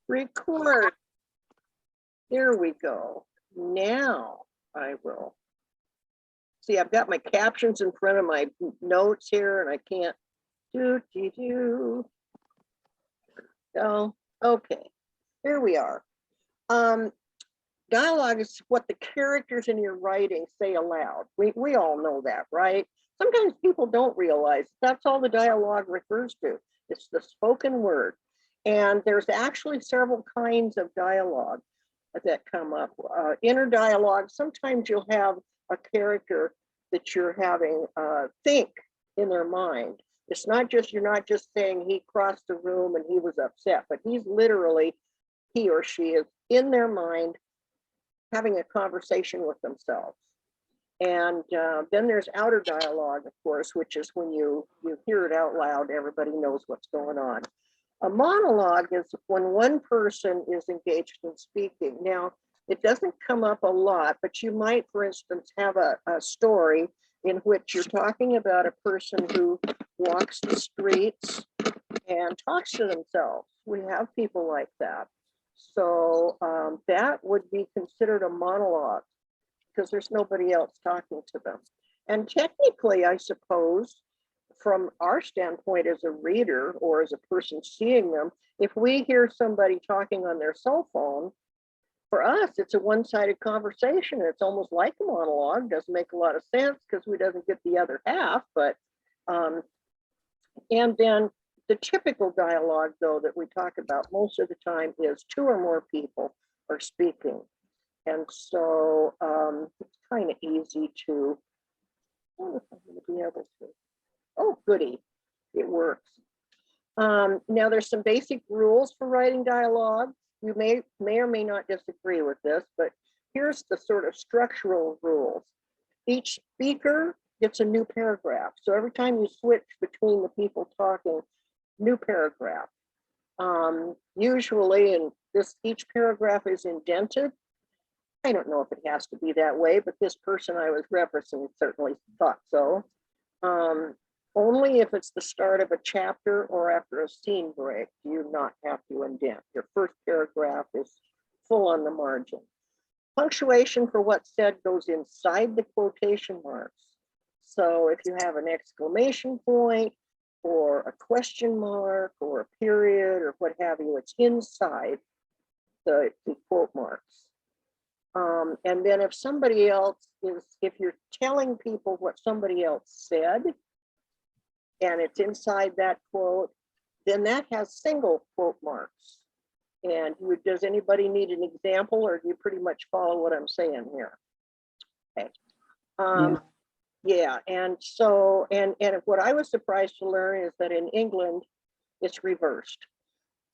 Record. There we go. Now I will. See, I've got my captions in front of my notes here and I can't do. Oh, okay. Here we are. Dialogue is what the characters in your writing say aloud. We all know that, right? Sometimes people don't realize that's all the dialogue refers to. It's the spoken word. And there's actually several kinds of dialogue that come up. Inner dialogue, sometimes you'll have a character that you're having think in their mind. It's not just, you're not just saying he crossed the room and he was upset, but he's literally, he or she is in their mind having a conversation with themselves. And then there's outer dialogue, of course, which is when you hear it out loud, everybody knows what's going on. A monologue is when one person is engaged in speaking. Now, it doesn't come up a lot, but you might, for instance, have a story in which you're talking about a person who walks the streets and talks to themselves. We have people like that. So that would be considered a monologue because there's nobody else talking to them. And technically, I suppose, from our standpoint as a reader or as a person seeing them, if we hear somebody talking on their cell phone, for us, it's a one-sided conversation. It's almost like a monologue. Doesn't make a lot of sense because we doesn't get the other half. But and then the typical dialogue, though, that we talk about most of the time is two or more people are speaking. And so it's kind of easy to, I don't know if I'm going to be able to. Oh, goody, it works. Now, there's some basic rules for writing dialogue. You may or may not disagree with this, but here's the sort of structural rules. Each speaker gets a new paragraph. So every time you switch between the people talking, new paragraph. Usually, and each paragraph is indented. I don't know if it has to be that way, but this person I was referencing certainly thought so. Only if it's the start of a chapter or after a scene break, do you not have to indent. Your first paragraph is full on the margin. Punctuation for what's said goes inside the quotation marks. So if you have an exclamation point or a question mark or a period or what have you, it's inside the quote marks. And then if somebody else is, if you're telling people what somebody else said, and it's inside that quote, then that has single quote marks. And does anybody need an example, or do you pretty much follow what I'm saying here? Okay. Yeah, and so, and what I was surprised to learn is that in England, it's reversed.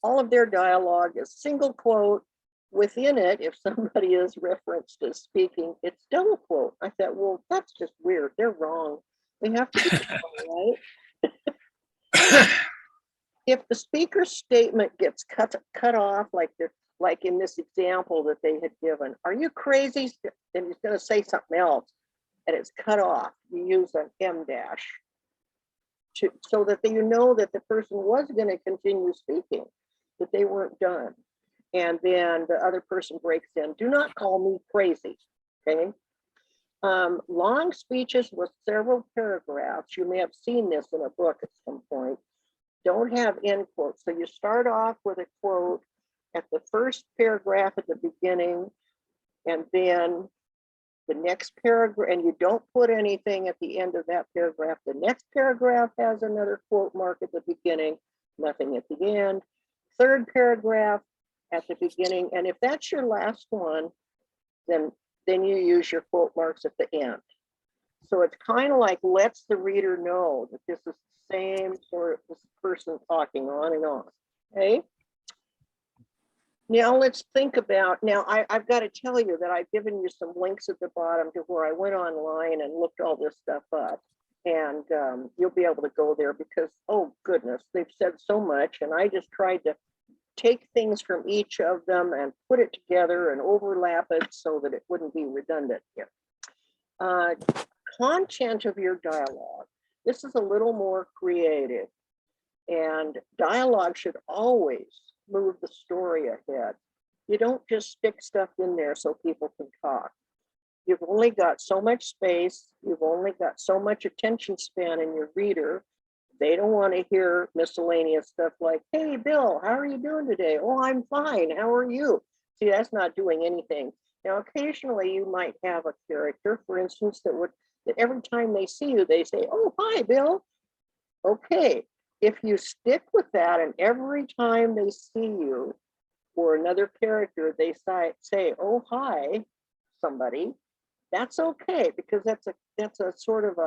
All of their dialogue is single quote. Within it, if somebody is referenced as speaking, it's double quote. I thought, well, that's just weird. They're wrong. They have to be wrong, right? If the speaker's statement gets cut off, like in this example that they had given, are you crazy? And he's going to say something else, and it's cut off. You use an M dash so that you know that the person was going to continue speaking, that they weren't done. And then the other person breaks in, do not call me crazy, okay? Long speeches with several paragraphs, you may have seen this in a book at some point, don't have end quotes. So you start off with a quote at the first paragraph at the beginning, and then the next paragraph, and you don't put anything at the end of that paragraph. The next paragraph has another quote mark at the beginning, nothing at the end. Third paragraph at the beginning, and if that's your last one, then you use your quote marks at the end. So it's kind of like lets the reader know that this is the same sort of this person talking on and on. Okay. Now let's think about, now I've got to tell you that I've given you some links at the bottom to where I went online and looked all this stuff up. And you'll be able to go there because, oh goodness, they've said so much. And I just tried to take things from each of them and put it together and overlap it so that it wouldn't be redundant here. Content of your dialogue. This is a little more creative, and dialogue should always move the story ahead. You don't just stick stuff in there so people can talk. You've only got so much space. You've only got so much attention span in your reader. They don't want to hear miscellaneous stuff like, hey, Bill, how are you doing today? Oh, I'm fine. How are you? See, that's not doing anything. Now, occasionally you might have a character, for instance, that every time they see you, they say, oh, hi, Bill. Okay, if you stick with that and every time they see you or another character, they say, oh, hi, somebody, that's okay, because that's a sort of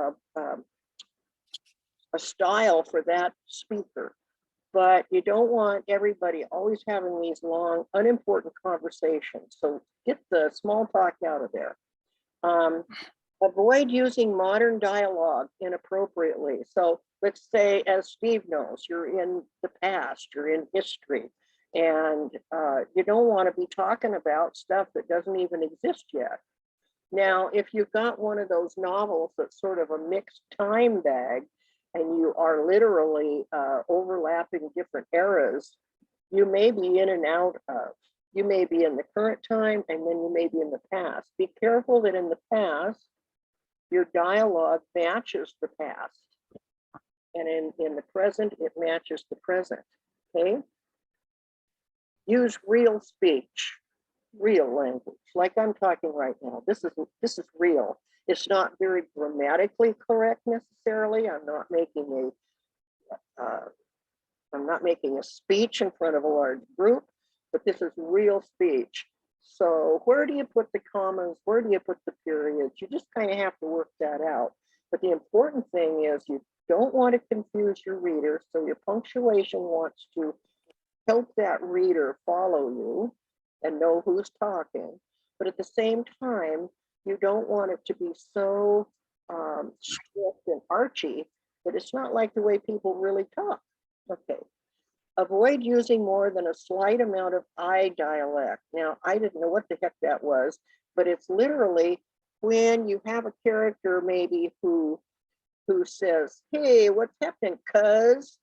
a style for that speaker. But you don't want everybody always having these long, unimportant conversations. So get the small talk out of there. Avoid using modern dialogue inappropriately. So let's say, as Steve knows, you're in the past, you're in history, and you don't want to be talking about stuff that doesn't even exist yet. Now, if you've got one of those novels that's sort of a mixed time bag, and you are literally overlapping different eras, you may be in and out of. You may be in the current time, and then you may be in the past. Be careful that in the past, your dialogue matches the past. And in the present, it matches the present, okay? Use real speech, real language, like I'm talking right now. This is real. It's not very grammatically correct necessarily. I'm not making a speech in front of a large group, but this is real speech. So where do you put the commas? Where do you put the periods? You just kind of have to work that out. But the important thing is you don't want to confuse your reader. So your punctuation wants to help that reader follow you and know who's talking. But at the same time, you don't want it to be so strict and archy that it's not like the way people really talk. Okay. Avoid using more than a slight amount of I dialect. Now, I didn't know what the heck that was, but it's literally when you have a character maybe who says, hey, what's happening, cuz?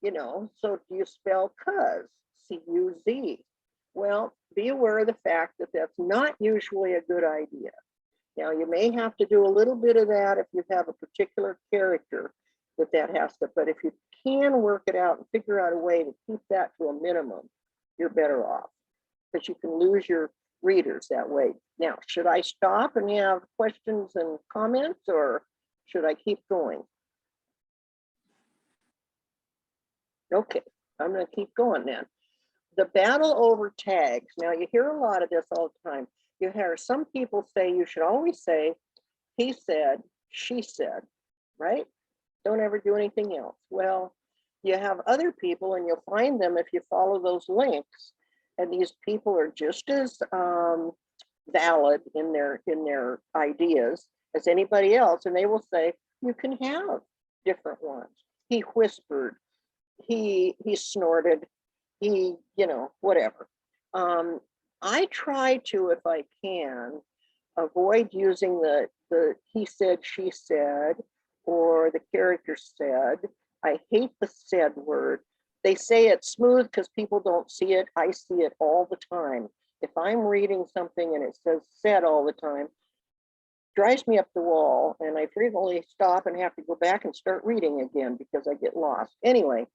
You know, so do you spell cuz? C-U-Z. Well, be aware of the fact that that's not usually a good idea. Now, you may have to do a little bit of that if you have a particular character that has to, but if you can work it out and figure out a way to keep that to a minimum, you're better off, because you can lose your readers that way. Now, should I stop and have questions and comments, or should I keep going? Okay, I'm going to keep going then. The battle over tags. Now, you hear a lot of this all the time. You hear some people say you should always say, he said, she said, right? Don't ever do anything else. Well, you have other people, and you'll find them if you follow those links. And these people are just as valid in their ideas as anybody else. And they will say, you can have different ones. He whispered, he snorted, he, you know, whatever. I try to, if I can, avoid using the he said, she said, or the character said. I hate the said word. They say it smooth because people don't see it. I see it all the time. If I'm reading something and it says said all the time, drives me up the wall, and I frequently stop and have to go back and start reading again because I get lost. Anyway,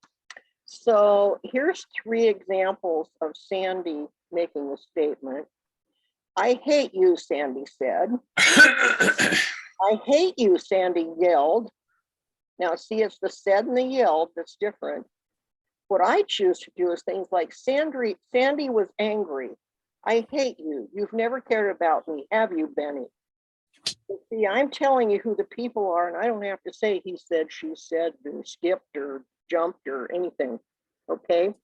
so here's 3 examples of Sandy making a statement. I hate you, Sandy said. I hate you, Sandy yelled. Now, see, it's the said and the yelled that's different. What I choose to do is things like, Sandy was angry. I hate you. You've never cared about me, have you, Benny? See, I'm telling you who the people are, and I don't have to say he said, she said, or skipped, or jumped, or anything, okay?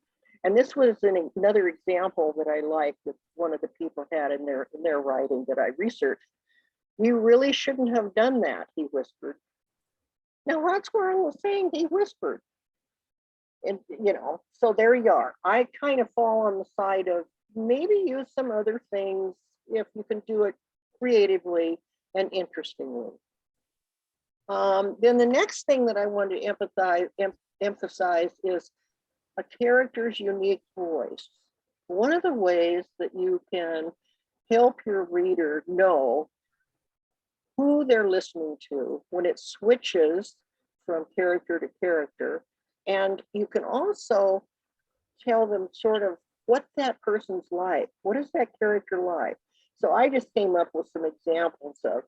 And this was another example that I liked that one of the people had in their writing that I researched. You really shouldn't have done that, he whispered. Now, that's where I was saying he whispered. And, you know, so there you are. I kind of fall on the side of maybe use some other things if you can do it creatively and interestingly. Then the next thing that I want to emphasize is a character's unique voice. One of the ways that you can help your reader know who they're listening to when it switches from character to character. And you can also tell them sort of what that person's like. What is that character like? So I just came up with some examples of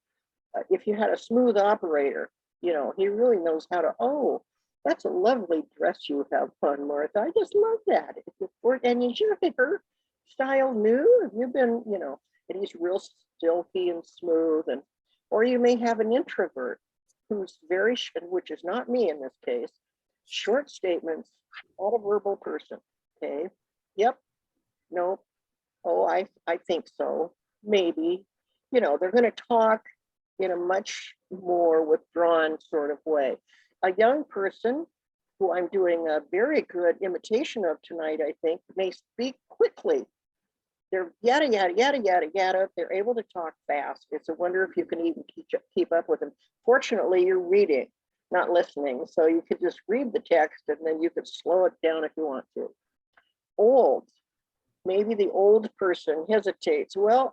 if you had a smooth operator, you know, he really knows how to, oh, that's a lovely dress you have on, Martha. I just love that. And is your hair style new? Have you been, you know, and he's real silky and smooth. And or you may have an introvert who's very, which is not me in this case, short statements, not a verbal person. Okay. Yep. No. Oh, I think so. Maybe. You know, they're going to talk in a much more withdrawn sort of way. A young person who I'm doing a very good imitation of tonight, I think, may speak quickly. They're yada, yada, yada, yada, yada. They're able to talk fast. It's a wonder if you can even keep up with them. Fortunately, you're reading, not listening. So you could just read the text and then you could slow it down if you want to. Old, maybe the old person hesitates. Well,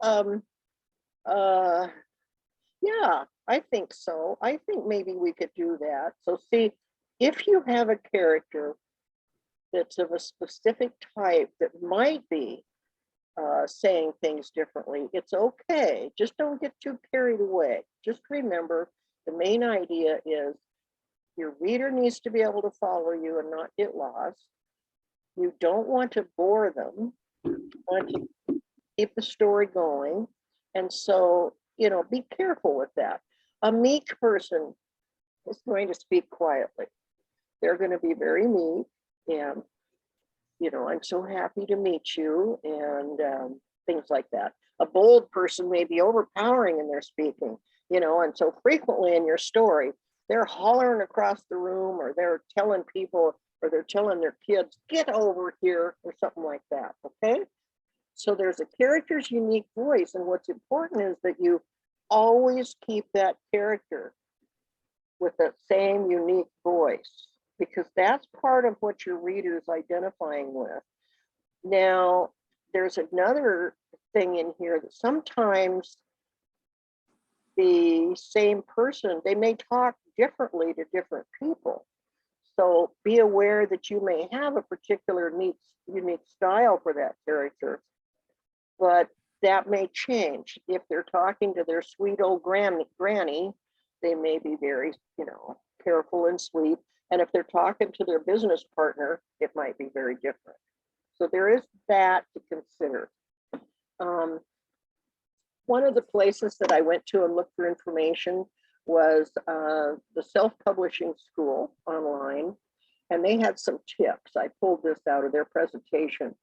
yeah, I think so. I think maybe we could do that. So see, if you have a character that's of a specific type that might be saying things differently, it's okay. Just don't get too carried away. Just remember, the main idea is your reader needs to be able to follow you and not get lost. You don't want to bore them. You want to keep the story going. And so, you know, be careful with that. A meek person is going to speak quietly. They're going to be very meek and, you know, I'm so happy to meet you and things like that. A bold person may be overpowering in their speaking, you know, and so frequently in your story, they're hollering across the room or they're telling people or they're telling their kids, get over here or something like that, okay? So there's a character's unique voice, and what's important is that you always keep that character with that same unique voice, because that's part of what your reader is identifying with. Now, there's another thing in here that sometimes the same person, they may talk differently to different people. So be aware that you may have a particular unique style for that character, but that may change. If they're talking to their sweet old granny, they may be very, you know, careful and sweet. And if they're talking to their business partner, it might be very different. So there is that to consider. One of the places that I went to and looked for information was the self-publishing school online, and they had some tips. I pulled this out of their presentation.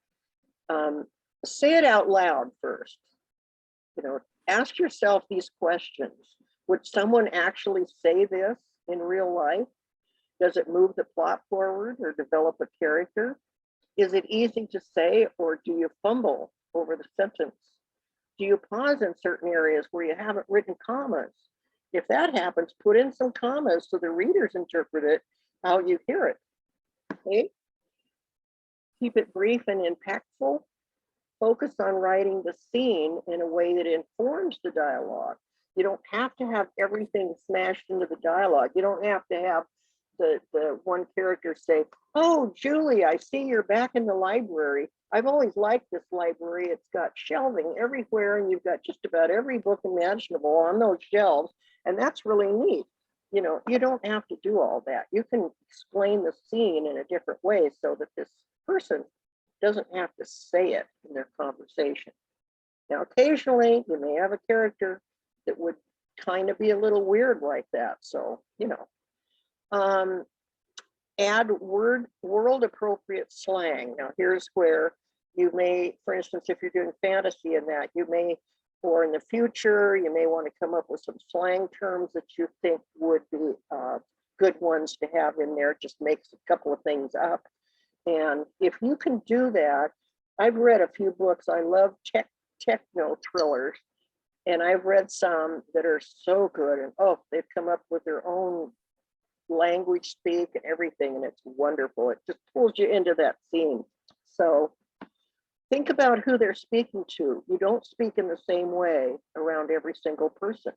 Say it out loud first. You know, ask yourself these questions. Would someone actually say this in real life? Does it move the plot forward or develop a character? Is it easy to say, or do you fumble over the sentence? Do you pause in certain areas where you haven't written commas? If that happens, put in some commas so the readers interpret it how you hear it. Okay? Keep it brief and impactful. Focus on writing the scene in a way that informs the dialogue. You don't have to have everything smashed into the dialogue. You don't have to have the one character say, oh, Julie, I see you're back in the library. I've always liked this library. It's got shelving everywhere, and you've got just about every book imaginable on those shelves, and that's really neat. You know, you don't have to do all that. You can explain the scene in a different way so that this person doesn't have to say it in their conversation. Now, occasionally, you may have a character that would kind of be a little weird like that. So, you know, add world appropriate slang. Now, here's where you may, for instance, if you're doing fantasy in that, you may, or in the future, you may want to come up with some slang terms that you think would be good ones to have in there. Just makes a couple of things up. And if you can do that, I've read a few books. I love techno thrillers, and I've read some that are so good. And oh, they've come up with their own language speak and everything, and it's wonderful. It just pulls you into that scene. So think about who they're speaking to. You don't speak in the same way around every single person.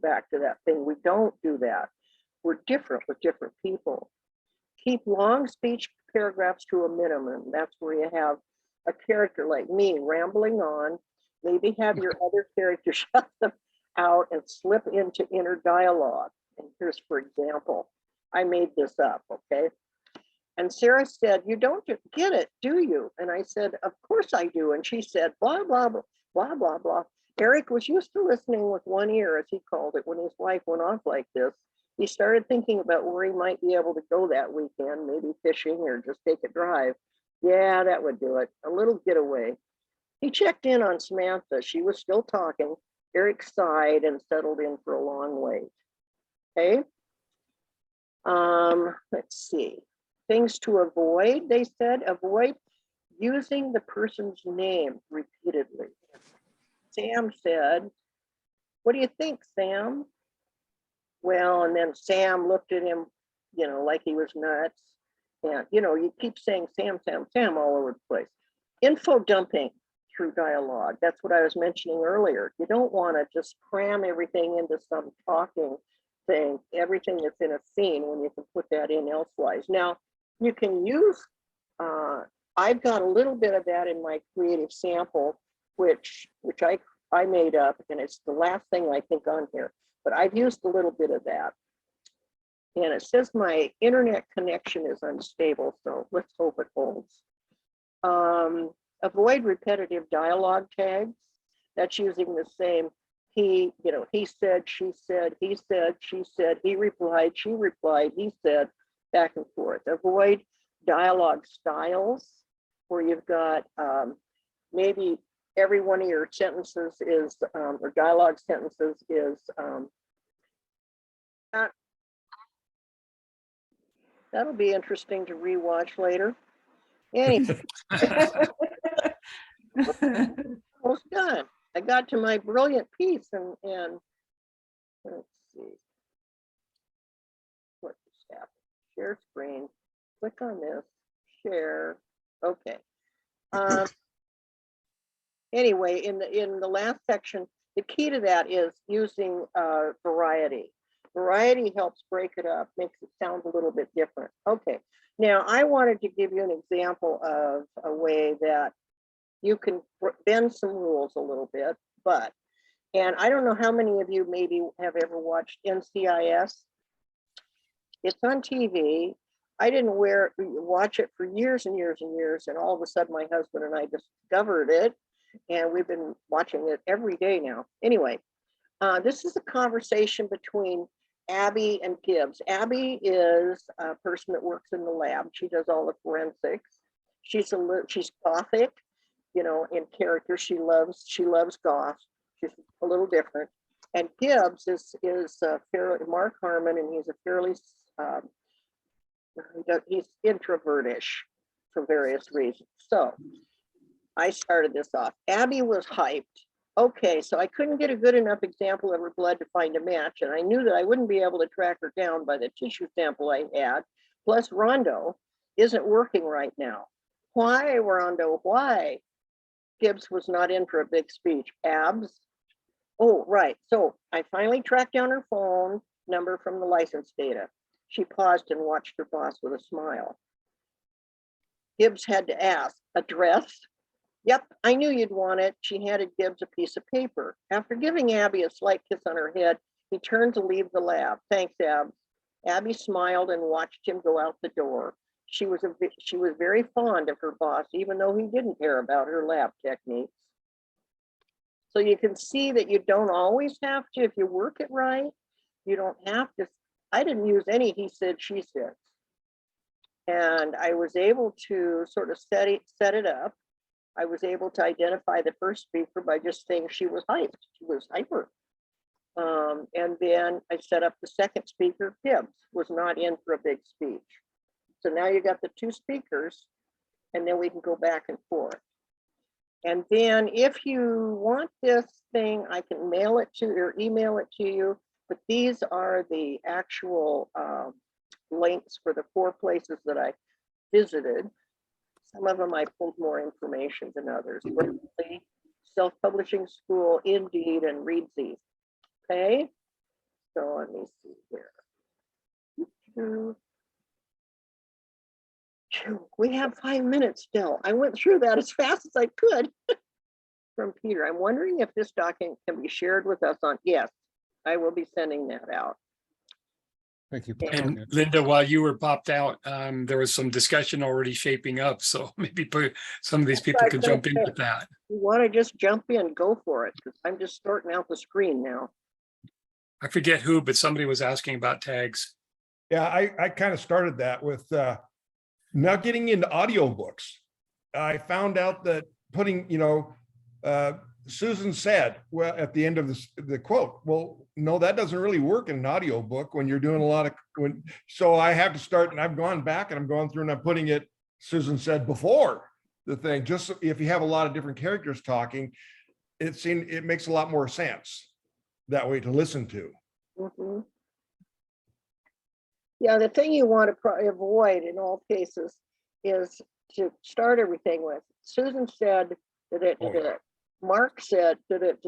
Back to that thing, we don't do that. We're different with different people. Keep long speech paragraphs to a minimum. That's where you have a character like me rambling on. Maybe have your other character shut them out and slip into inner dialogue. And here's, for example, I made this up, okay? And Sarah said, "You don't get it, do you?" And I said, "Of course I do." And she said, blah, blah, blah, blah, blah, blah. Eric was used to listening with one ear, as he called it, when his wife went off like this. He started thinking about where he might be able to go that weekend, maybe fishing or just take a drive. Yeah, that would do it. A little getaway. He checked in on Samantha. She was still talking. Eric sighed and settled in for a long wait. Okay. Let's see. Things to avoid, they said. Avoid using the person's name repeatedly. Sam said, "What do you think, Sam?" Well, and then Sam looked at him, like he was nuts. And, you keep saying Sam, Sam, Sam all over the place. Info dumping through dialogue. That's what I was mentioning earlier. You don't want to just cram everything into some talking thing, everything that's in a scene, when you can put that in elsewise. Now, you can use, I've got a little bit of that in my creative sample, which I made up, and it's the last thing I think on here, but I've used a little bit of that. And it says my internet connection is unstable, so let's hope it holds. Avoid repetitive dialogue tags. That's using the same he, he said, she said, he said, she said, he replied, she replied, he said, back and forth. Avoid dialogue styles where you've got maybe every one of your sentences is, or dialogue sentences is, that'll be interesting to rewatch later. Anyway, almost done. I got to my brilliant piece, and let's see what just happened. Share screen. Click on this. Share. Okay. Anyway, in the last section, the key to that is using variety. Variety helps break it up, makes it sound a little bit different. Okay. Now, I wanted to give you an example of a way that you can bend some rules a little bit, and I don't know how many of you maybe have ever watched NCIS. It's on TV. I didn't watch it for years and years and years, and all of a sudden my husband and I discovered it, and we've been watching it every day now. Anyway, this is a conversation between Abby and Gibbs. Abby is a person that works in the lab. She does all the forensics. She's gothic, in character. She loves goth. She's a little different. And Gibbs is fairly Mark Harmon, and he's a fairly he's introvertish for various reasons. So I started this off. Abby was hyped. Okay, so I couldn't get a good enough example of her blood to find a match, and I knew that I wouldn't be able to track her down by the tissue sample I had. Plus, Rondo isn't working right now. Why, Rondo? Why? Gibbs was not in for a big speech. Abs. Oh, right. So I finally tracked down her phone number from the license data. She paused and watched her boss with a smile. Gibbs had to ask, address? Yep, I knew you'd want it. She handed Gibbs a piece of paper. After giving Abby a slight kiss on her head, he turned to leave the lab. Thanks, Abs. Abby smiled and watched him go out the door. She was very fond of her boss, even though he didn't care about her lab techniques. So you can see that you don't always have to, if you work it right, you don't have to. I didn't use any he said, she said. And I was able to sort of set it up. I was able to identify the first speaker by just saying she was hyped. She was hyper. And then I set up the second speaker. Gibbs was not in for a big speech. So now you got the two speakers, and then we can go back and forth. And then if you want this thing, I can mail it to or email it to you, but these are the actual links for the 4 places that I visited. Some of them I pulled more information than others. Berkeley, Self-Publishing School, Indeed, and Readsies. Okay, so let me see here. We have 5 minutes still. I went through that as fast as I could. From Peter, I'm wondering if this document can be shared with us on, yes, I will be sending that out. Thank you. And Linda, while you were popped out, there was some discussion already shaping up. So maybe some of these people could jump in with that. You want to just jump in, go for it, because I'm just sorting out the screen now. I forget who, but somebody was asking about tags. Yeah, I kind of started that with now getting into audiobooks. I found out that putting, Susan said, well, at the end of the quote, well, no, that doesn't really work in an audiobook when you're doing a lot of, so I have to start, and I've gone back and I'm going through and I'm putting it, Susan said before the thing, just so if you have a lot of different characters talking, it makes a lot more sense that way to listen to. Mm-hmm. Yeah, the thing you want to avoid in all cases is to start everything with, Susan said, did it. Mark said, did it.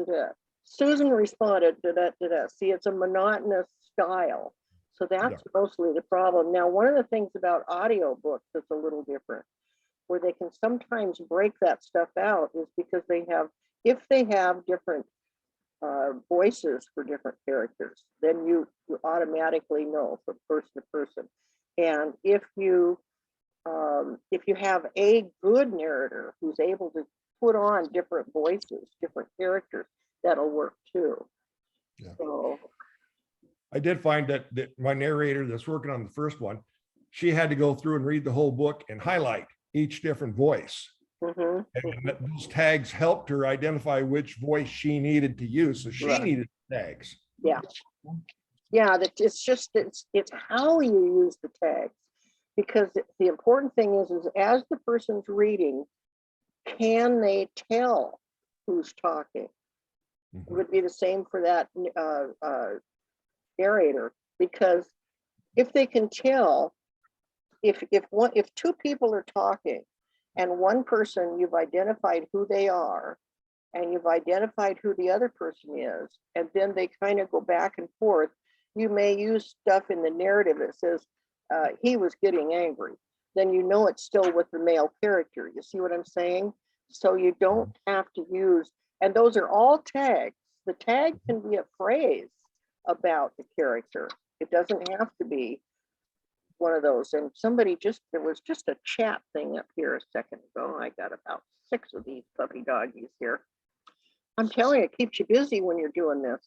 Susan responded, did it. See, it's a monotonous style. So that's mostly the problem. Now, one of the things about audiobooks that's a little different, where they can sometimes break that stuff out, is because if they have different voices for different characters, then you automatically know from person to person. And if you have a good narrator who's able to put on different voices, different characters, that'll work too. Yeah. So I did find that my narrator that's working on the first one, she had to go through and read the whole book and highlight each different voice. And those tags helped her identify which voice she needed to use. So she needed tags. Yeah, it's how you use the tags, because the important thing is as the person's reading, can they tell who's talking? It would be the same for that narrator, because if they can tell, if 2 people are talking and one person, you've identified who they are and you've identified who the other person is, and then they kind of go back and forth, you may use stuff in the narrative that says he was getting angry, then you know it's still with the male character. You see what I'm saying? So you don't have to use, and those are all tags. The tag can be a phrase about the character. It doesn't have to be one of those. And there was just a chat thing up here a second ago. I got about 6 of these puppy doggies here. I'm telling you, it keeps you busy when you're doing this.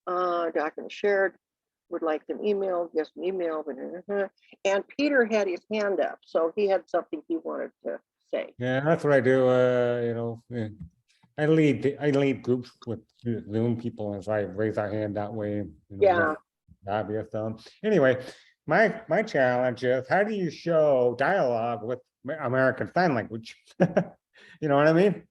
Document shared, would like them emailed, yes, an email. And Peter had his hand up, so he had something he wanted to say. Yeah, that's what I do. I lead groups with Zoom people, and so I raise our hand that way. Yeah. Obvious. Anyway, my challenge is, how do you show dialogue with American Sign Language? You know what I mean?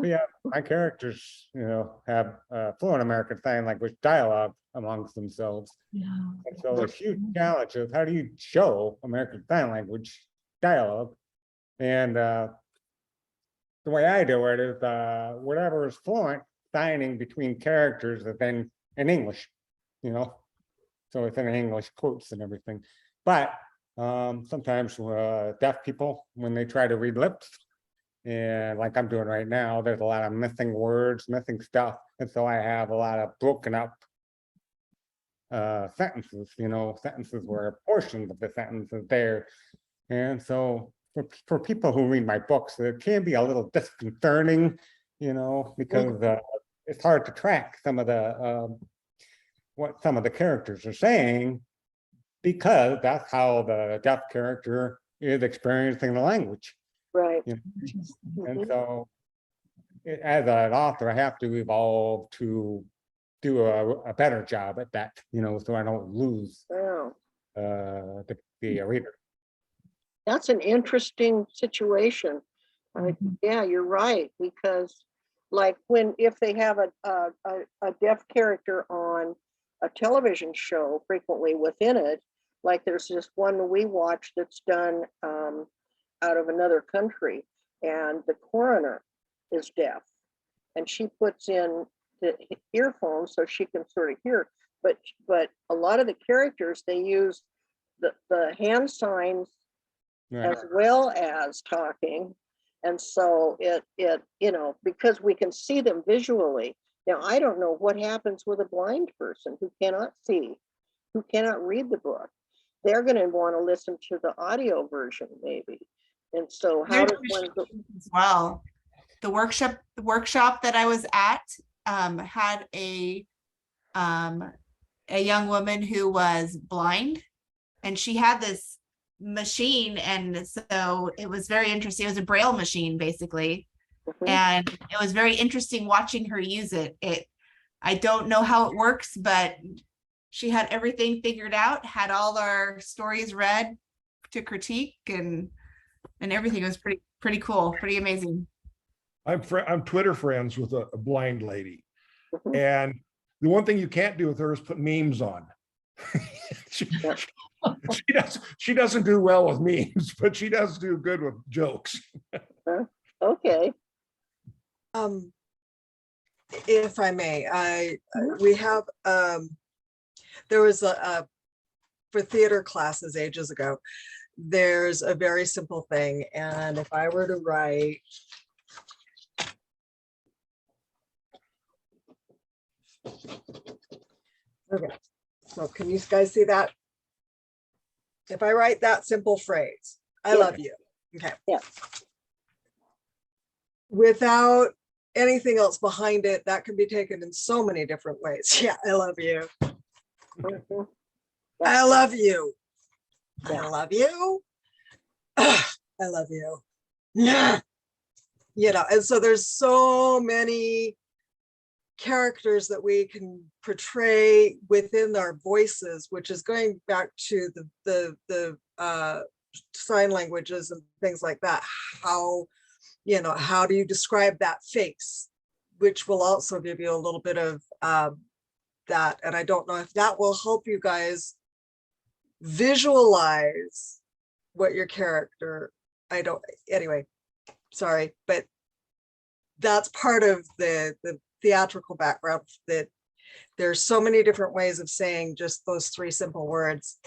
Yeah, my characters, have fluent American Sign Language dialogue amongst themselves. Yeah. And so the huge challenge is, how do you show American Sign Language dialogue? And the way I do it is whatever is fluent, signing between characters is then in English, so it's in English quotes and everything. But sometimes deaf people, when they try to read lips, and like I'm doing right now, there's a lot of missing words, missing stuff. And so I have a lot of broken up sentences, sentences where portions of the sentence is there. And so for people who read my books, it can be a little disconcerting, because it's hard to track some of the what some of the characters are saying, because that's how the deaf character is experiencing the language. Right. And so as an author, I have to evolve to do a better job at that, so I don't lose the reader. That's an interesting situation. Yeah, you're right, because like if they have a deaf character on a television show, frequently within it, Like there's this one we watched that's done out of another country, and the coroner is deaf, and she puts in the earphones so she can sort of hear. But a lot of the characters, they use the hand signs Right. as well as talking. And so it, you know, because we can see them visually. Now, I don't know what happens with a blind person who cannot see, who cannot read the book. They're going to want to listen to the audio version maybe. And so how does one go? As well, the workshop that I was at had a young woman who was blind, and she had this machine, and so it was very interesting. It was a braille machine basically, Mhm. and it was very interesting watching her use it. I don't know how it works, but she had everything figured out, had all our stories read to critique, and everything. It was pretty cool, pretty amazing. I'm Twitter friends with a blind lady, Mhm. and the one thing you can't do with her is put memes on. Yeah. She doesn't do well with memes, but she does do good with jokes. Okay. If I may, we have, there was for theater classes ages ago, there's a very simple thing. And if I were to write, okay, so can you guys see that? If I write that simple phrase, I Yeah. love you, okay. Yeah. Without anything else behind it, that can be taken in so many different ways. Yeah, I love you. Mhm. I love you. Yeah. I love you. Ugh, I love you. Yeah. You know, and so there's so many characters that we can portray within our voices, which is going back to the sign languages and things like that. How, you know, how do you describe that face, which will also give you a little bit of that. And I don't know if that will help you guys visualize what your character, I don't, anyway, sorry, but that's part of the theatrical background, that there's so many different ways of saying just those three simple words,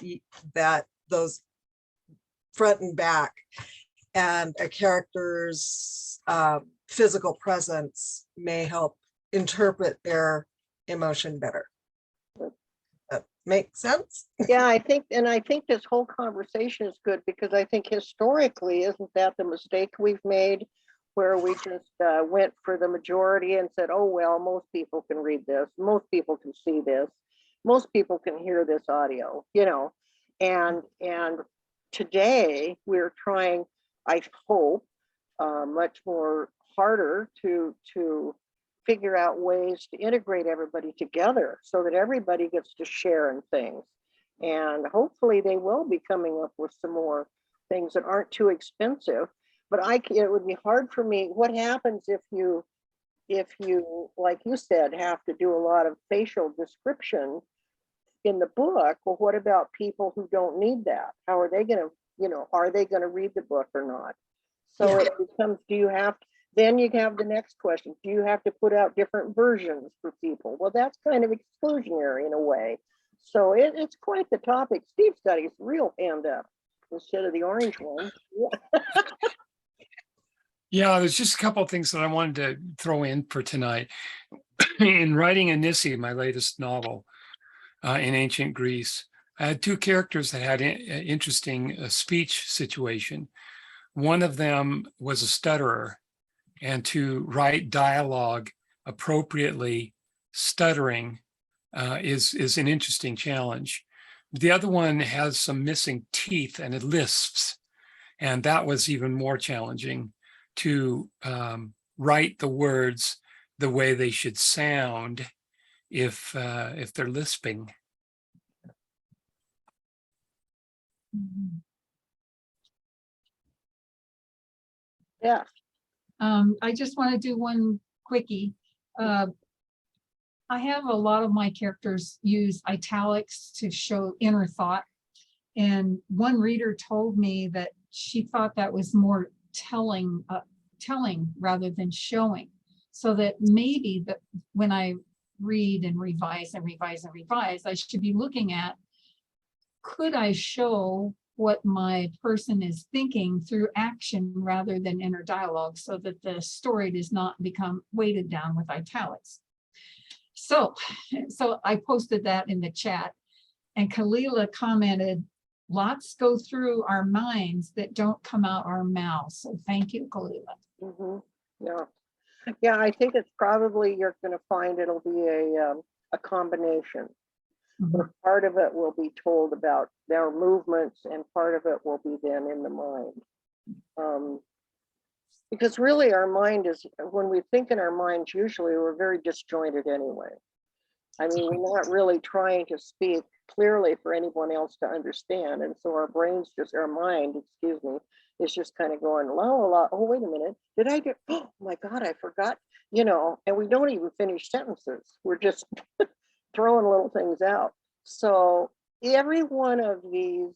that those front and back, and a character's physical presence may help interpret their emotion better. That makes sense? Yeah, I think this whole conversation is good, because I think historically, isn't that the mistake we've made, where we just went for the majority and said, oh, well, most people can read this, most people can see this, most people can hear this audio, you know, and today we're trying, I hope, much more harder to figure out ways to integrate everybody together so that everybody gets to share in things. And hopefully they will be coming up with some more things that aren't too expensive. But it would be hard for me. What happens if you, like you said, have to do a lot of facial description in the book? Well, what about people who don't need that? How are they going to, you know, are they going to read the book or not? So Yeah. it becomes, then you have the next question. Do you have to put out different versions for people? Well, that's kind of exclusionary in a way. So it's quite the topic. Steve's got his real hand up instead of the orange one. Yeah, there's just a couple of things that I wanted to throw in for tonight. In writing Anissi, my latest novel in ancient Greece, I had two characters that had an interesting speech situation. One of them was a stutterer, and to write dialogue appropriately stuttering is an interesting challenge. The other one has some missing teeth and it lisps, and that was even more challenging, to write the words the way they should sound if they're lisping. Yeah. I just want to do one quickie. I have a lot of my characters use italics to show inner thought. And one reader told me that she thought that was more telling, telling rather than showing. So that maybe that when I read and revise and revise and revise, I should be looking at, could I show what my person is thinking through action rather than inner dialogue, so that the story does not become weighted down with italics. So I posted that in the chat, and Kalila commented, lots go through our minds that don't come out our mouths. So thank you, Kalila. Yeah. Yeah, I think it's probably, you're going to find it'll be a combination. Where part of it will be told about their movements and part of it will be then in the mind. Because really our mind is, when we think in our minds, usually we're very disjointed anyway. I mean, we're not really trying to speak clearly for anyone else to understand. And so our brains just, our mind, excuse me, is just kind of going, la, la, la. Oh, wait a minute. Did I do, oh my God, I forgot, you know, and we don't even finish sentences. We're just throwing little things out. So every one of these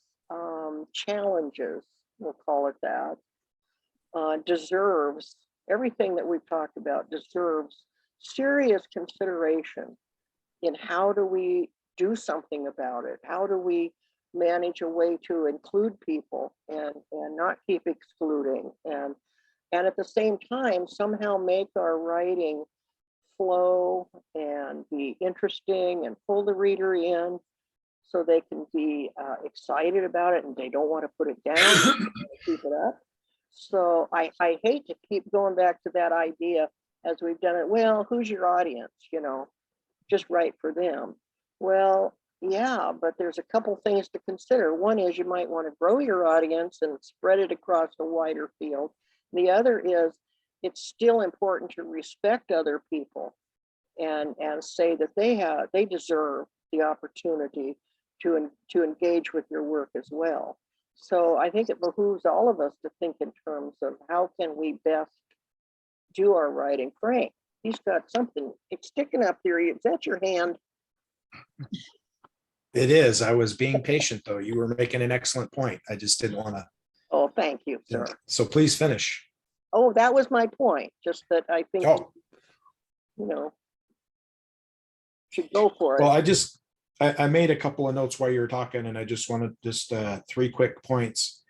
challenges, we'll call it that, deserves, everything that we've talked about deserves serious consideration in how do we do something about it? How do we manage a way to include people and not keep excluding, and at the same time somehow make our writing flow and be interesting and pull the reader in so they can be excited about it and they don't want to put it down, keep it up. So I hate to keep going back to that idea as we've done it. Well, who's your audience? You know, just write for them. Well, yeah, but there's a couple things to consider. One is you might want to grow your audience and spread it across a wider field. The other is it's still important to respect other people and say that they deserve the opportunity to engage with your work as well. So I think it behooves all of us to think in terms of how can we best do our writing. Frank, he's got something, it's sticking up there. Is that your hand? It is. I was being patient, though. You were making an excellent point. I just didn't want to. Oh, thank you, sir. So please finish. Oh, that was my point. Just that I think, Oh, you know, should go for it. well, I made a couple of notes while you were talking, and I just wanted just 3 quick points.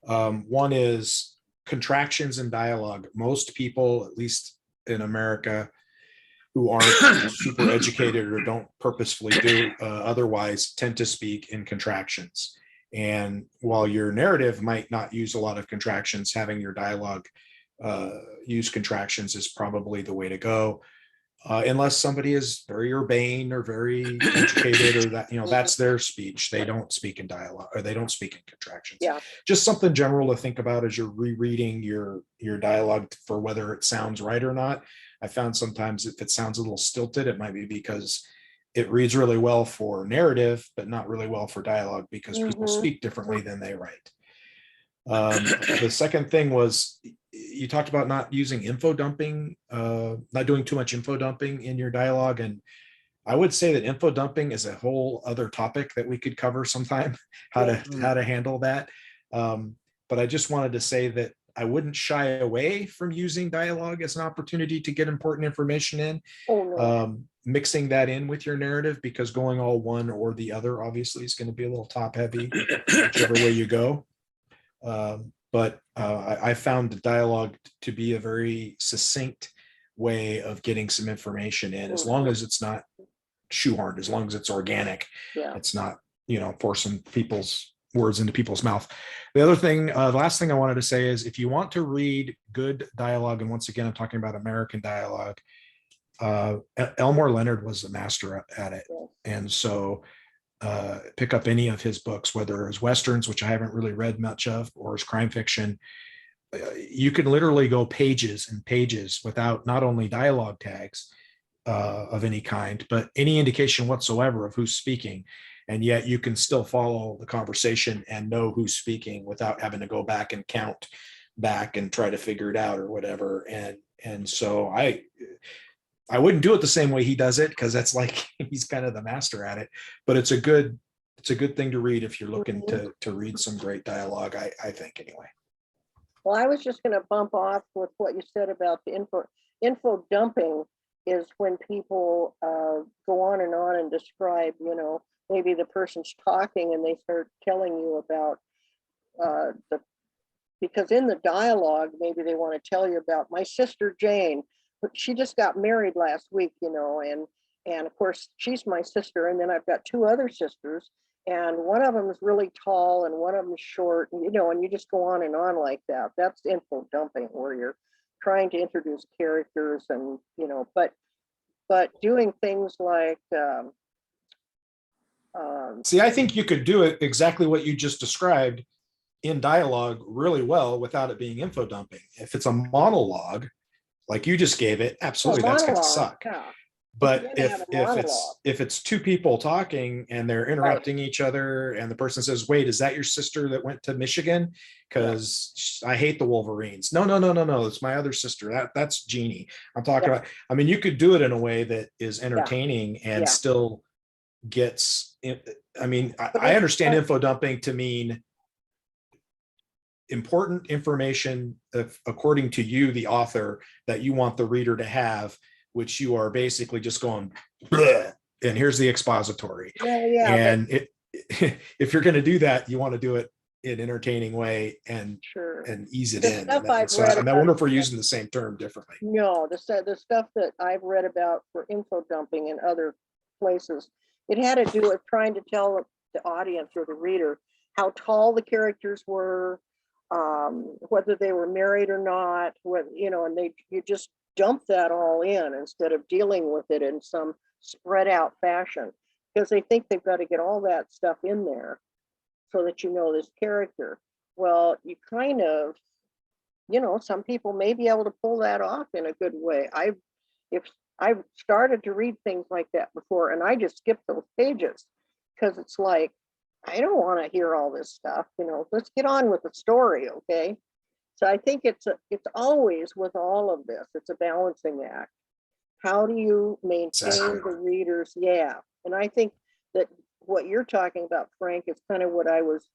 One is contractions in dialogue. Most people, at least in America, who aren't super educated or don't purposefully do otherwise, tend to speak in contractions. And while your narrative might not use a lot of contractions, having your dialogue use contractions is probably the way to go. Unless somebody is very urbane or very educated, or that, you know, that's their speech. They don't speak in dialogue, or they don't speak in contractions. Yeah. Just something general to think about as you're rereading your dialogue for whether it sounds right or not. I found sometimes if it sounds a little stilted, it might be because it reads really well for narrative, but not really well for dialogue, because people speak differently than they write. The second thing was, you talked about not using info dumping, not doing too much info dumping in your dialogue. And I would say that info dumping is a whole other topic that we could cover sometime, how to handle that. But I just wanted to say that I wouldn't shy away from using dialogue as an opportunity to get important information in. Mixing that in with your narrative, because going all one or the other obviously is going to be a little top heavy, whichever way you go. But I found the dialogue to be a very succinct way of getting some information in, as long as it's not shoehorned, as long as it's organic. Yeah. It's not, you know, forcing people's words into people's mouth. The other thing, the last thing I wanted to say is, if you want to read good dialogue, and once again, I'm talking about American dialogue, Elmore Leonard was a master at it. And so pick up any of his books, whether it's Westerns, which I haven't really read much of, or his crime fiction. You can literally go pages and pages without not only dialogue tags of any kind, but any indication whatsoever of who's speaking. And yet you can still follow the conversation and know who's speaking without having to go back and count back and try to figure it out or whatever. And so I wouldn't do it the same way he does it, because that's like, he's kind of the master at it, but it's a good it's a good thing to read if you're looking to read some great dialogue, I think anyway. Well, I was just going to bump off with what you said about the info dumping is when people go on and describe, you know, maybe the person's talking and they start telling you about because in the dialogue, maybe they want to tell you about my sister Jane, but she just got married last week, you know, and of course she's my sister, and then I've got two other sisters, and one of them is really tall and one of them is short, and you know, and you just go on and on like that. That's info dumping, where you're trying to introduce characters and, you know, but doing things like See, I think you could do it exactly what you just described in dialogue really well without it being info dumping. If it's a monologue, like you just gave it, absolutely, that's gonna monologue, suck. yeah. But You're gonna have a monologue. if it's two people talking and they're interrupting each other, and the person says, "Wait, is that your sister that went to Michigan? Because I hate the Wolverines." No, it's my other sister. That's Jeannie. I'm talking about. I mean, you could do it in a way that is entertaining and still gets. I mean, I understand info dumping to mean important information, according to you, the author, that you want the reader to have, which you are basically just going, bleh, and here's the expository. And if you're going to do that, you want to do it in an entertaining way and ease it in. And I wonder if we're using the same term differently. No, the stuff that I've read about for info dumping in other places, it had to do with trying to tell the audience or the reader how tall the characters were, whether they were married or not, what, you know, and you just dump that all in instead of dealing with it in some spread out fashion, because they think they've got to get all that stuff in there so that you know this character. Well, you kind of, you know, some people may be able to pull that off in a good way. I've started to read things like that before, and I just skip those pages because it's like, I don't want to hear all this stuff, you know, let's get on with the story, okay? So I think it's always with all of this, it's a balancing act. How do you maintain the readers? Yeah. And I think that what you're talking about, Frank, is kind of what I was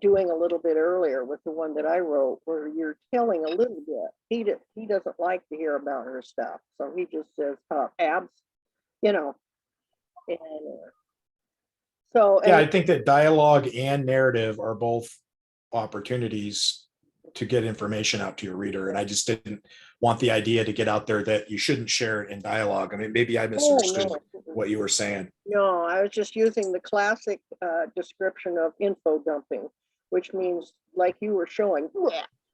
doing a little bit earlier with the one that I wrote, where you're telling a little bit. He doesn't like to hear about her stuff. So he just says, abs, you know. And so, yeah, I think that dialogue and narrative are both opportunities to get information out to your reader. And I just didn't want the idea to get out there that you shouldn't share it in dialogue. I mean, maybe I misunderstood what you were saying. No, I was just using the classic description of info dumping, which means, like you were showing,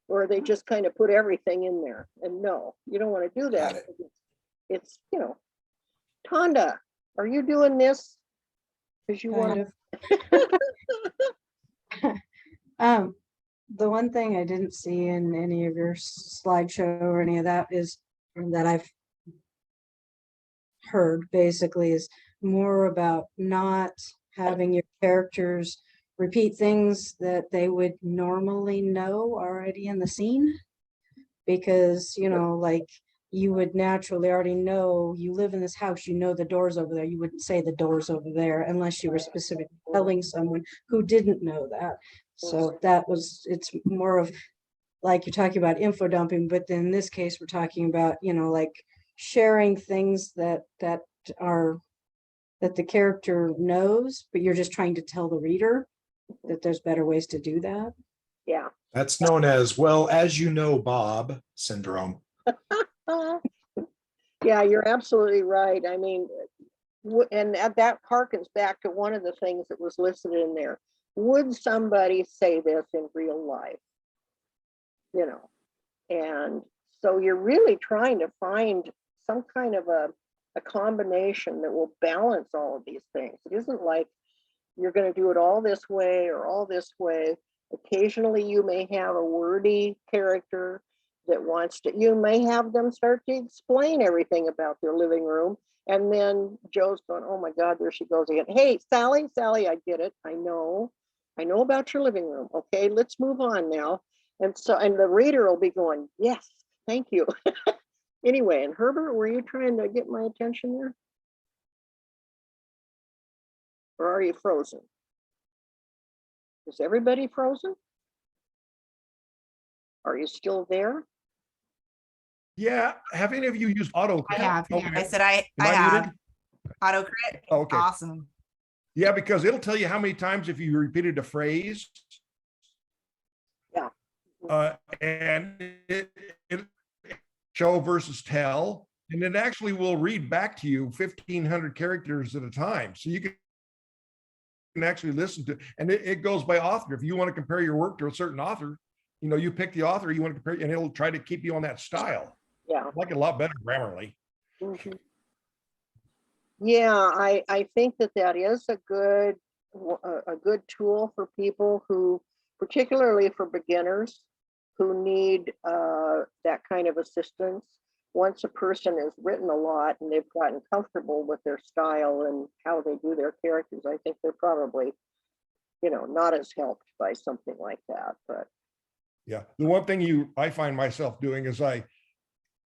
where they just kind of put everything in there. And no, you don't want to do that. It's, you know, Tonda, are you doing this? Because you want to. The one thing I didn't see in any of your slideshow or any of that is that I've heard basically is more about not having your characters repeat things that they would normally know already in the scene, because, you know, like you would naturally already know, you live in this house, you know the door's over there. You wouldn't say the door's over there unless you were specifically telling someone who didn't know that. So it's more of like you're talking about info dumping, but then in this case, we're talking about, you know, like sharing things that the character knows, but you're just trying to tell the reader that there's better ways to do that. Yeah. That's known as, well, as you know, Bob syndrome. Yeah, you're absolutely right. I mean, and that harkens back to one of the things that was listed in there. Would somebody say this in real life? You know, and so you're really trying to find some kind of a combination that will balance all of these things. It isn't like you're going to do it all this way or all this way. Occasionally you may have a wordy character that wants to, you may have them start to explain everything about their living room. And then Joe's going, oh my God, there she goes again. Hey, Sally, I get it. I know about your living room. Okay, let's move on now. And so, and the reader will be going, yes, thank you. Anyway, and Herbert, were you trying to get my attention there? Or are you frozen? Is everybody frozen? Are you still there? Yeah, have any of you used auto? I have, yeah. I said Am I I have. muted? Autocrit, Oh, okay. awesome. Yeah, because it'll tell you how many times if you repeated a phrase. Yeah. And it show versus tell, and it actually will read back to you 1,500 characters at a time. So you can actually listen to, and it goes by author. If you want to compare your work to a certain author, you know, you pick the author you want to compare, and it'll try to keep you on that style. Yeah. I like it a lot better Grammarly. Mhm. Yeah, I think that is a good tool for people who, particularly for beginners, who need that kind of assistance. Once a person has written a lot and they've gotten comfortable with their style and how they do their characters, I think they're probably, you know, not as helped by something like that. But Yeah, the one thing I find myself doing is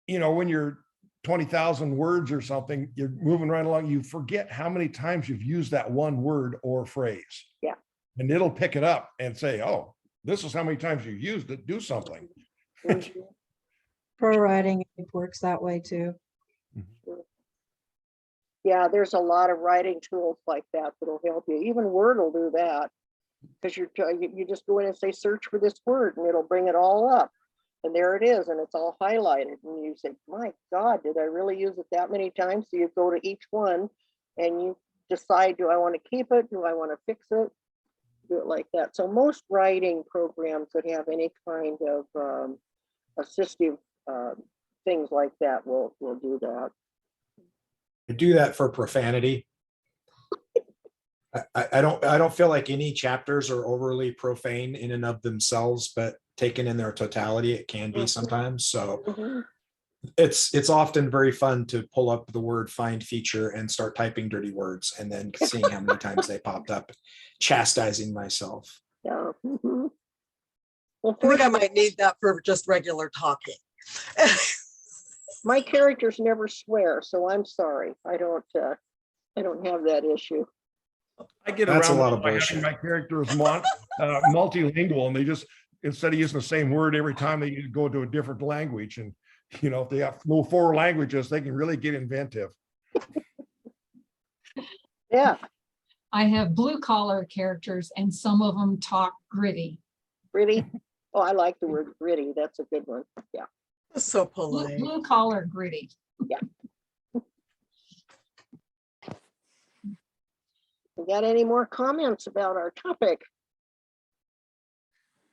you know, when you're 20,000 words or something, you're moving right along, you forget how many times you've used that one word or phrase. Yeah. And it'll pick it up and say, oh, this is how many times you've used it, do something. mhm. Pro writing, it works that way too. Yeah, there's a lot of writing tools like that that'll help you. Even Word will do that, because you just go in and say search for this word and it'll bring it all up. And there it is, and it's all highlighted. And you say, my God, did I really use it that many times? So you go to each one and you decide, do I want to keep it? Do I want to fix it? Do it like that. So most writing programs that have any kind of assistive things like that will do that. I do that for profanity. I don't feel like any chapters are overly profane in and of themselves, but taken in their totality, it can be sometimes. So Mhm. it's often very fun to pull up the word find feature and start typing dirty words and then seeing how many times they popped up, chastising myself. Yeah. Mhm. Well, I think I fortunately, might need that for just regular talking. my characters never swear, so I'm sorry. I don't have that issue. I get That's a around lot that of by bullshit. having my characters multilingual, and they just, instead of using the same word every time, they go to a different language. And, you know, if they have no 4 languages, they can really get inventive. Yeah, I have blue collar characters and some of them talk gritty. gritty. Oh, I like the word gritty. That's a good one. Yeah. So Blue, polite. blue collar gritty. We got any more comments about our topic?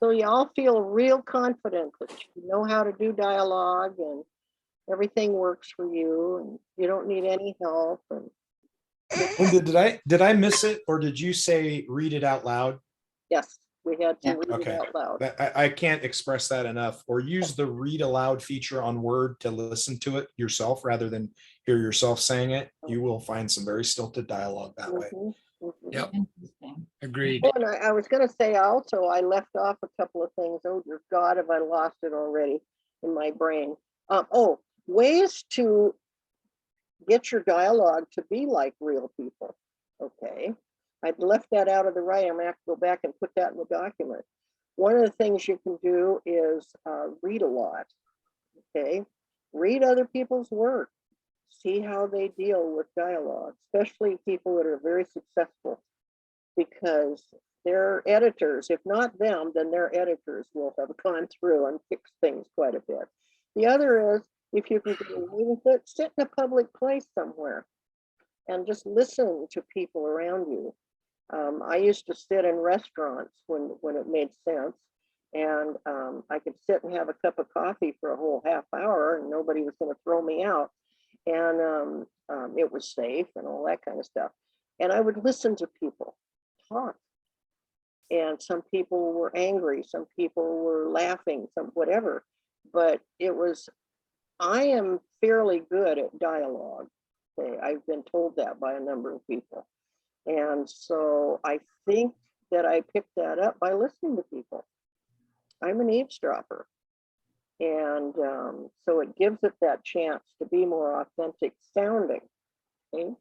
So y'all feel real confident that you know how to do dialogue and everything works for you and you don't need any help. And Linda, did I miss it, or did you say read it out loud? yes, we had to Yeah. read Okay. it out loud. I can't express that enough. Or use the read aloud feature on Word to listen to it yourself rather than hear yourself saying it. You will find some very stilted dialogue that way. Mhm, mhm. Yep, Interesting. agreed. Oh, and I was going to say also, I left off a couple of things. Oh, dear God, have I lost it already in my brain? Ways to get your dialogue to be like real people. Okay. I'd left that out of the writing. I'm going to have to go back and put that in the document. One of the things you can do is read a lot. Okay. Read other people's work. See how they deal with dialogue, especially people that are very successful, because their editors, if not them, then their editors will have gone through and fixed things quite a bit. The other is, if you can get away with it, sit in a public place somewhere and just listen to people around you. I used to sit in restaurants when it made sense, and I could sit and have a cup of coffee for a whole half hour and nobody was going to throw me out. And it was safe and all that kind of stuff. And I would listen to people talk. And some people were angry, some people were laughing, some whatever. But I am fairly good at dialogue. Okay? I've been told that by a number of people. And so I think that I picked that up by listening to people. I'm an eavesdropper. And so it gives it that chance to be more authentic sounding. Okay?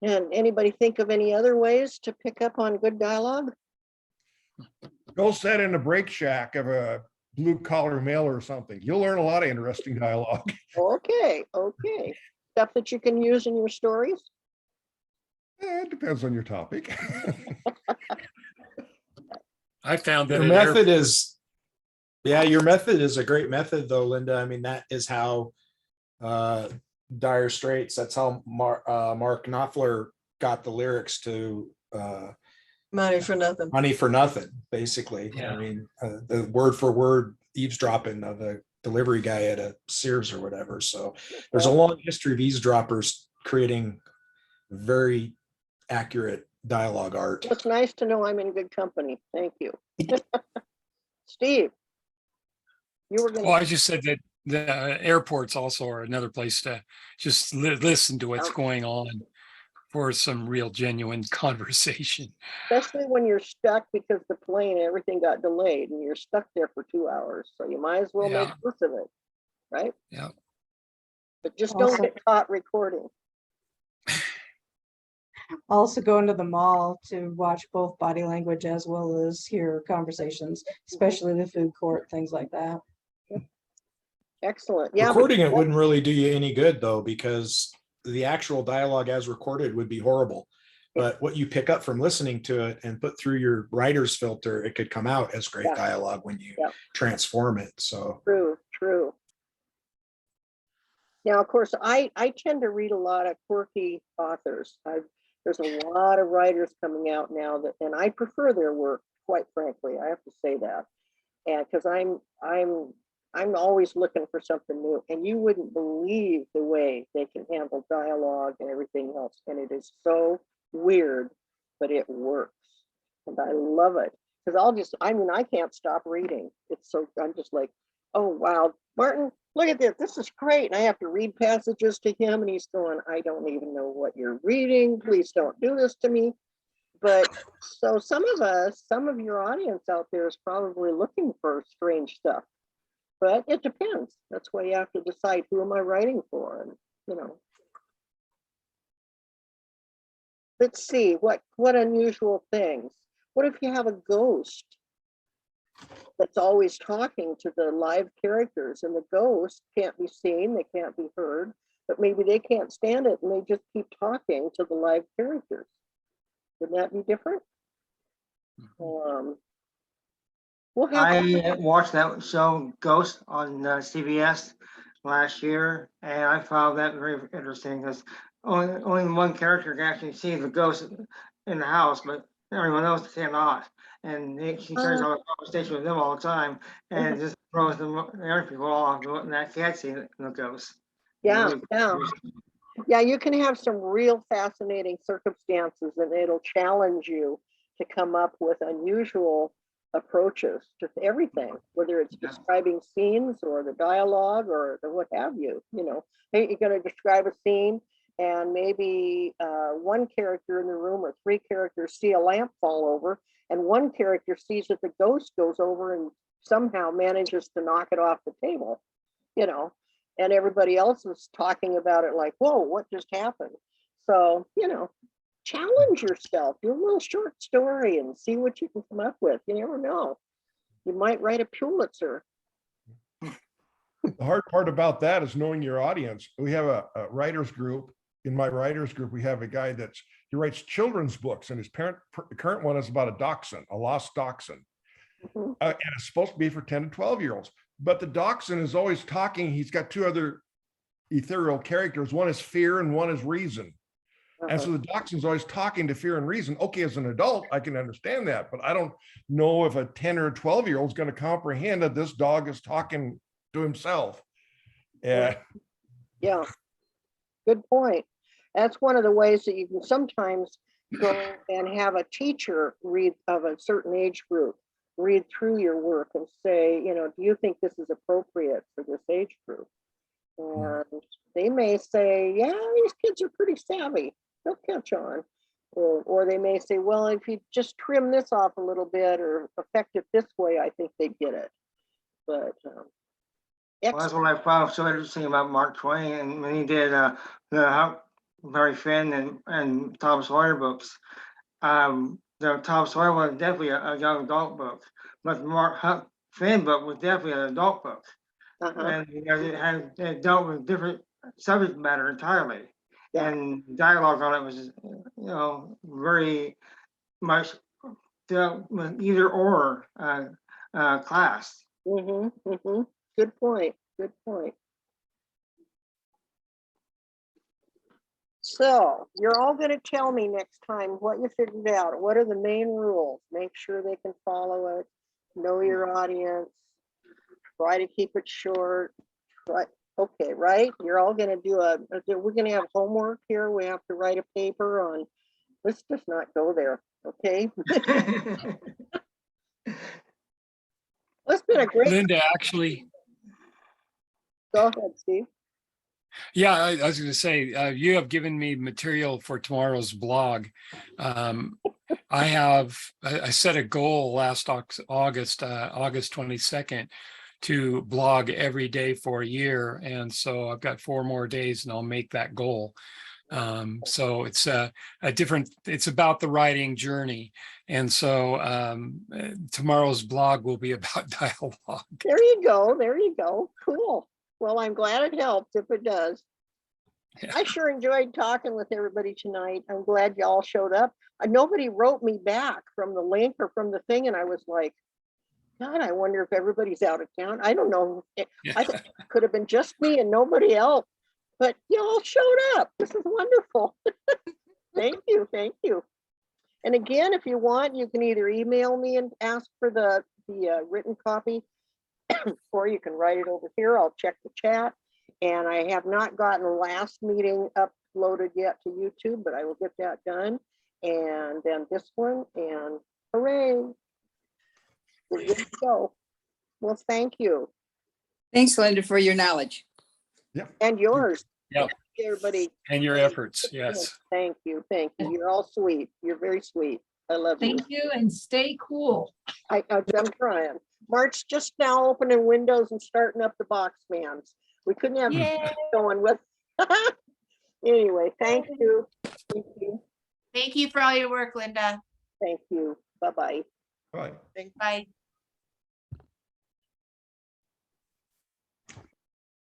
And anybody think of any other ways to pick up on good dialogue? Go sit in a break shack of a blue collar mailer or something. You'll learn a lot of interesting dialogue. Okay, okay. Stuff that you can use in your stories? It depends on your topic. I found that Your at method is, yeah, your method is a great method though, Linda. I mean, that is how Dire Straits, that's how Mark Knopfler got the lyrics to Money for nothing. Money for Nothing, basically. Yeah. I mean, the word for word eavesdropping of the delivery guy at a Sears or whatever. So there's a long history of eavesdroppers creating very accurate dialogue art. It's nice to know I'm in good company. Thank you. Steve, you were Well, I gonna, just said that the airports also are another place to just listen to what's going on for some real genuine conversation. especially when you're stuck because the plane, everything got delayed and you're stuck there for 2 hours. So you might as well make Yeah. use of it, right? Yeah. But just don't Also- get caught recording. Also go into the mall to watch both body language as well as hear conversations, especially the food court, things like that. Excellent. Yeah. Recording it wouldn't really do you any good though, because the actual dialogue as recorded would be horrible. But what you pick up from listening to it and put through your writer's filter, it could come out as great Yeah. dialogue when you Yeah. transform it. So True, true. Now, of course, I tend to read a lot of quirky authors. There's a lot of writers coming out now that, and I prefer their work, quite frankly. I have to say that, and because I'm always looking for something new, and you wouldn't believe the way they can handle dialogue and everything else, and it is so weird, but it works, and I love it because I mean, I can't stop reading. It's so, I'm just like, oh wow, Martin, look at this. This is great. And I have to read passages to him, and he's going, I don't even know what you're reading. Please don't do this to me. But so some of your audience out there is probably looking for strange stuff. But it depends. That's why you have to decide, who am I writing for? And you know. Let's see, what unusual things. What if you have a ghost that's always talking to the live characters, and the ghost can't be seen, they can't be heard, but maybe they can't stand it and they just keep talking to the live characters? Wouldn't that be different? We'll have I watched that show Ghost on CBS last year, and I found that very interesting because only one character can actually see the ghost in the house, but everyone else cannot. And she carries on a conversation with them all the time, and it just throws the other people off and that can't see the ghost. yeah, yeah, you can have some real fascinating circumstances, and it'll challenge you to come up with unusual approaches to everything, whether it's describing scenes or the dialogue or the what have you. You know, hey, you're going to describe a scene, and maybe one character in the room or three characters see a lamp fall over, and one character sees that the ghost goes over and somehow manages to knock it off the table, you know, and everybody else is talking about it like, whoa, what just happened? So, you know, challenge yourself, do a little short story and see what you can come up with. You never know. You might write a Pulitzer. The hard part about that is knowing your audience. We have a writers group. In my writers group, we have a guy he writes children's books, and his current one is about a dachshund, a lost dachshund. Mhm. And it's supposed to be for 10 to 12-year-olds. But the dachshund is always talking. He's got two other ethereal characters. One is fear and one is reason. And so the dachshund's always talking to fear and reason. Okay, as an adult, I can understand that, but I don't know if a 10 or 12-year-old is going to comprehend that this dog is talking to himself. Yeah. Yeah, good point. That's one of the ways that you can sometimes go and have a teacher read of a certain age group, read through your work and say, you know, do you think this is appropriate for this age group? And they may say, yeah, these kids are pretty savvy. They'll catch on. Or they may say, well, if you just trim this off a little bit or affect it this way, I think they get it. But Well, that's what I found so interesting about Mark Twain, and when he did Barry Finn and Tom Sawyer books. The Tom Sawyer was definitely a young adult book, but the Mark Huck Finn book was definitely an adult book. Uh-huh. And because it dealt with different subject matter entirely. Yeah. And dialogue on it was, very much dealt with either or class. Mm-hmm, mm-hmm. Good point, good point. So you're all gonna tell me next time what you figured out. What are the main rules? Make sure they can follow it. Know your audience. Try to keep it short. Okay, right? You're all gonna do we're gonna have homework here. We have to write a paper on, let's just not go there, okay? It's been a great, Linda, actually, go ahead, Steve. yeah, I was going to say, you have given me material for tomorrow's blog. I set a goal last August 22nd, to blog every day for a year. And so I've got 4 more days and I'll make that goal. So it's it's about the writing journey. And so tomorrow's blog will be about dialogue. There you go, there you go. Cool. Well, I'm glad it helped if it does. Yeah. I sure enjoyed talking with everybody tonight. I'm glad y'all showed up. Nobody wrote me back from the link or from the thing, and I was like, God, I wonder if everybody's out of town. I don't know. I think it could have been just me and nobody else, but y'all showed up. This is wonderful. Thank you, thank you. And again, if you want, you can either email me and ask for the written copy, or you can write it over here. I'll check the chat. And I have not gotten the last meeting uploaded yet to YouTube, but I will get that done. And then this one, and hooray. We're good to go. Well, thank you. Thanks, Linda, for your knowledge. And yours. Yep. Thank you, everybody. And your efforts, yes. Thank you, thank you. You're all sweet. You're very sweet. I love you. Thank you and stay cool. I'm trying. Mark's just now opening windows and starting up the box fans. We couldn't have Yay. going with. Anyway, thank you. Thank you. Thank you for all your work, Linda. Thank you. Bye-bye. Right. Bye.